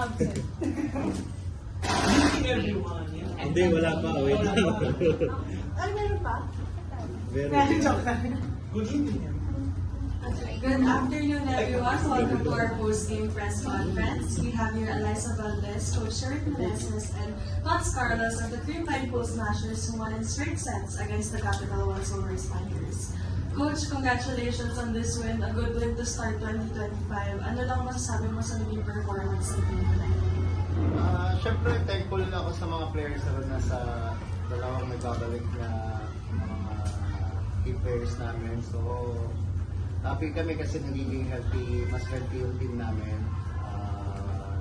absent. Meeting everyone. Yeah. Hindi, wala pa. Wait lang. Ay, meron pa? Very Joke lang. Good evening. Good afternoon, everyone. Welcome to our post-game press conference. We have here Eliza Valdez, Coach Sherry Meneses, and Tots Carlos of the Cream Line Postmasters who won in straight sets against the Capital One Silver Spiders. Coach, congratulations on this win. A good win to start 2025. Ano lang masasabi mo sa naging performance ng team tonight? Siyempre, thankful ako sa mga players na nasa dalawang nagbabalik na mga key players namin. So, happy kami kasi nagiging healthy, mas healthy yung team namin.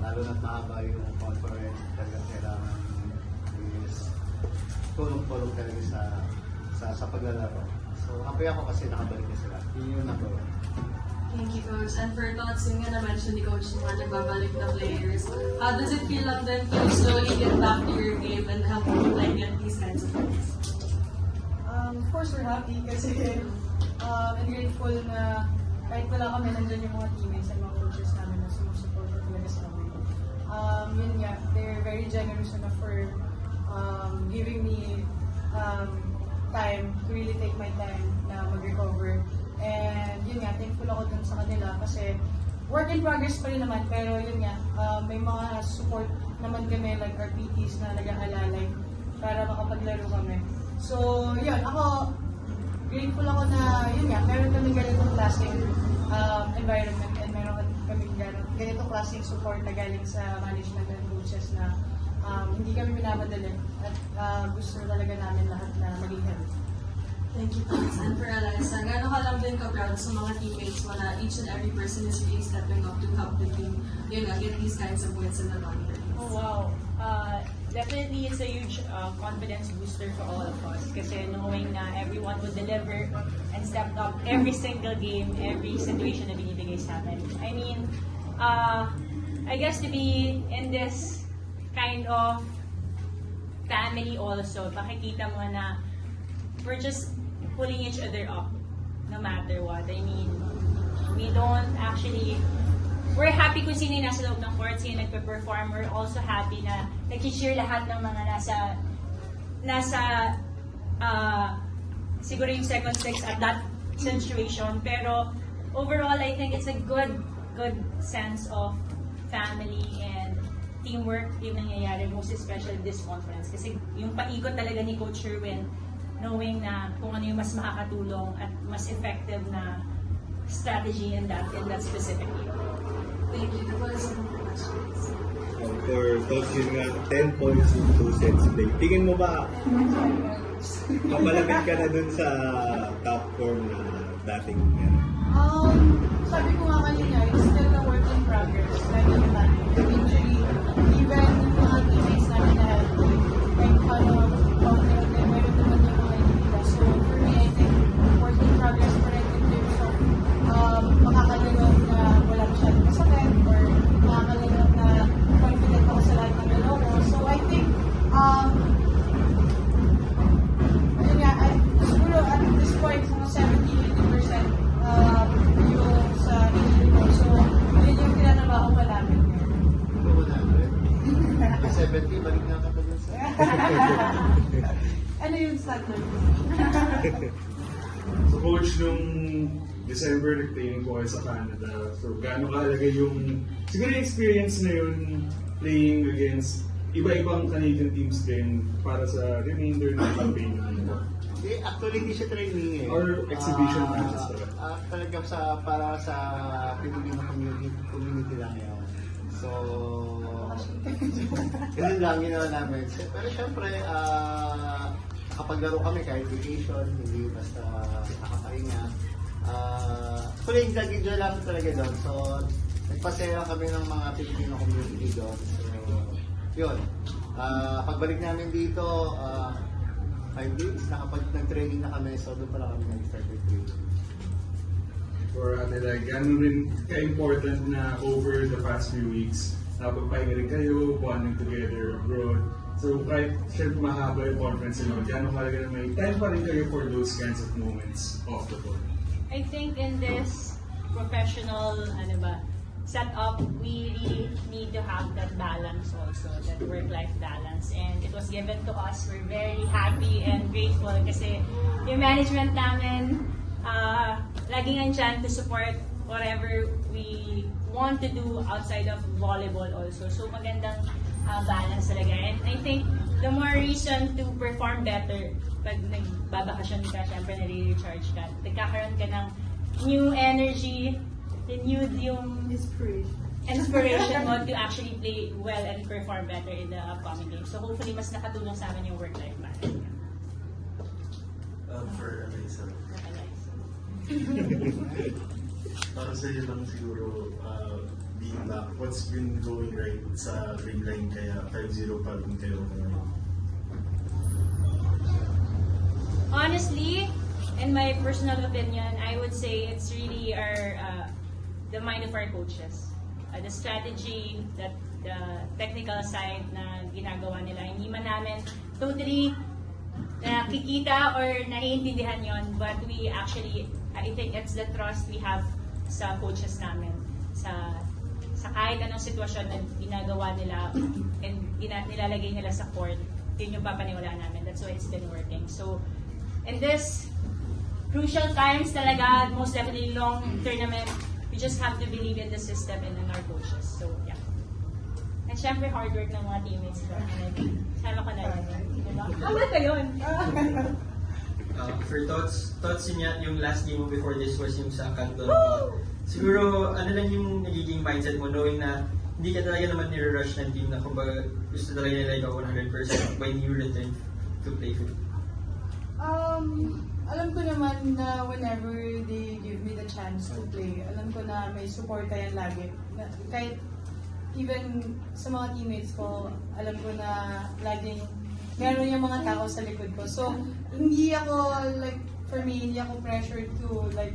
Lalo na't mahaba yung conference, talagang kailangan is tulong-tulong talaga sa paglalaro. So, happy ako kasi nakabalik na sila. Yun yung number one. Thank you, Coach. And for Tots, yung nga na-mention ni Coach yung mga nagbabalik na players, how does it feel lang then to slowly get back to your game and help you like get these kinds of things? Of course, we're happy kasi and grateful na kahit wala kami, nandyan yung mga teammates and mga coaches namin na sumusuporta talaga sa amin. Yun nga, they're very generous enough for giving me time to really take my time na mag-recover. And yun nga, thankful ako dun sa kanila kasi work in progress pa rin naman, pero yun nga, may mga support naman kami like our PTs na nag-aalalay para makapaglaro kami. So, yun, ako, grateful ako na, yun nga, meron kami ganitong klaseng environment and meron kami ganitong klaseng support na galing sa management and coaches na hindi kami minamadali at gusto talaga namin lahat na maging healthy. Thank you, Tots. And for Eliza, gano'n ka lang din ka-proud sa mga teammates mo na each and every person is really stepping up to help the team, yun nga, get these kinds of wins in the long term. Oh, wow. Definitely, it's a huge confidence booster for all of us. Kasi knowing na everyone would deliver and stepped up every single game, every situation na binibigay sa atin. I mean, I guess to be in this kind of family also, makikita mo na we're just pulling each other up no matter what. I mean, we don't actually... We're happy kung sino yung nasa loob ng court, sino yung nagpe-perform. We're also happy na nag-cheer lahat ng mga nasa siguro yung second six at that situation. Pero overall, I think it's a good sense of family and teamwork yung nangyayari, most especially this conference. Kasi yung paikot talaga ni Coach Sherwin, knowing na kung ano yung mas makakatulong at mas effective na strategy in that specific year. Thank you. That was some questions. For Coach, yun nga, 10 points in 2 sets play. Tingin mo ba, mapalapit ka na dun sa top form na dating meron? Sabi ko nga kanina, it's still a work in progress. Like in time. Eventually, even yung mga teammates namin na healthy, like meron naman yung mga hindi. So for me, I think work in progress pa rin in terms of makakalunod na wala masyadong masakit or makakalunod na confident ako sa lahat ng galaw ko. So I think, yun nga, siguro at this point, mga 70-80% yung sa injury ko. So, yun yung pinanabaho pa namin. Ito ko namin. May 70, balik na ka dun sa... Ano yung standard? So Coach, nung December nag-training po kayo sa Canada. So gaano kahalaga yung, siguro yung experience na yun playing against iba-ibang Canadian teams din para sa remainder ng campaign nito? Actually, hindi siya training eh. Or exhibition matches talaga? Talaga para sa Filipino community lang yun. So, yun lang ginawa namin. Pero syempre, nakapaglaro kami kahit vacation, hindi basta nakakahinga. Actually, enjoy lang talaga doon. So, nagpasaya kami ng mga Filipino community doon. So, yun. Pagbalik namin dito, 5 days, nag-training na kami, so doon pala kami nag-start with training. For like, gano'n rin ka-important na over the past few weeks, napagpahinga rin kayo, bonding together abroad. So kahit syempre mahaba yung conference nyo, gano'n kahalaga na may time pa rin kayo for those kinds of moments off the court? I think in this professional, set up, we really need to have that balance also, that work-life balance. And it was given to us. We're very happy and grateful kasi yung management namin, laging andyan to support whatever we want to do outside of volleyball also. So magandang balance talaga. And I think the more reason to perform better, pag nagbabakasyon ka, syempre nare-recharge ka, nagkakaroon ka ng new energy, renewed yung inspiration mo to actually play well and perform better in the upcoming game. So hopefully mas nakatulong sa amin yung work-life balance. For Alyssa. Para sa iyo lang siguro, being back, what's been going right sa green line kaya 5-0 pa rin kayo ngayon? Honestly, in my personal opinion, I would say it's really the mind of our coaches. The strategy, the technical side na ginagawa nila. Hindi man namin totally nakikita or naiintindihan yon, but we actually, I think it's the trust we have sa coaches namin. Sa kahit anong sitwasyon na ginagawa nila and nilalagay nila sa court, yun yung papaniwalaan namin. That's why it's been working. So, in this crucial times talaga, most definitely long tournament, we just have to believe in the system and in our coaches. So, yeah. And syempre, hard work ng mga teammates ko. And sama ko na yun. Diba? Tama ka yun! For thoughts niya, yung last game mo before this was yung sa Canton. Siguro, ano lang yung nagiging mindset mo knowing na hindi ka talaga naman nire-rush ng team na kumbaga gusto talaga nila ikaw 100% when you return to play football? Alam ko naman na whenever they give me the chance to play, alam ko na may suporta yan lagi. Kahit even sa mga teammates ko, alam ko na laging meron yung mga tao sa likod ko. So, hindi ako, like, for me, hindi ako pressured to, like,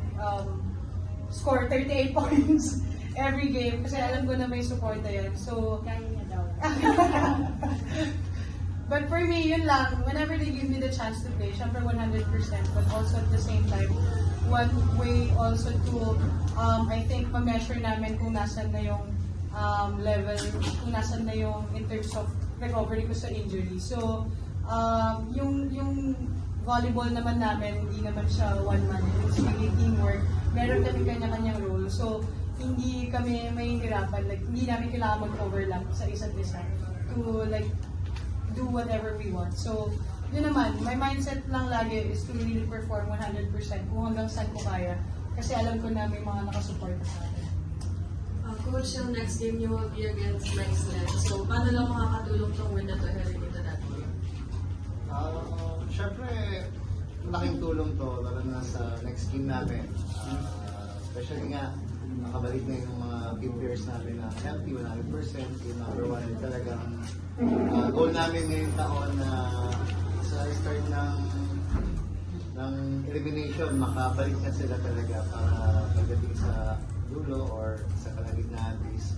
score 38 points every game kasi alam ko na may suporta yan. So, Kaya niya daw. but for me, yun lang, whenever they give me the chance to play, syempre 100%, but also at the same time, one way also to, I think, ma-measure namin kung nasan na yung level, kung nasan na yung in terms of recovery ko sa injury. So, yung volleyball naman namin, hindi naman siya one-man, it's really teamwork. Meron kami kanya-kanyang role. So, hindi kami mahihirapan, like, hindi namin kailangan mag-overlap sa isa't isa to, like, do whatever we want. So, yun naman, my mindset lang lagi is to really perform 100% kung hanggang saan ko kaya. Kasi alam ko na may mga nakasuporta sa akin. Coach, yung next game niyo will be against Lexland. So, paano lang makakatulong tong win na to heading into that game? Siyempre, malaking tulong to lalo na sa next game namin. Especially nga, nakabalik na yung mga team players namin na healthy, 100%. Yung number one, talagang goal namin ngayong taon na sa start ng elimination, makabalik na sila talaga para pagdating sa dulo or sa kalagitnaan is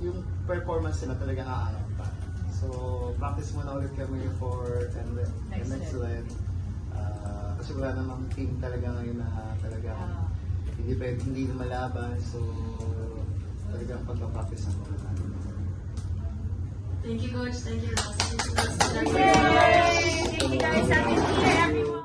yung performance nila talaga aangat pa. So, practice muna ulit kami for next leg. Kasi wala namang team talaga ngayon na talaga hindi lumalaban. So, talagang pagpapractice ang mga namin. Thank you, Coach. Thank you, Ross. Thank you guys. Happy New Year, everyone.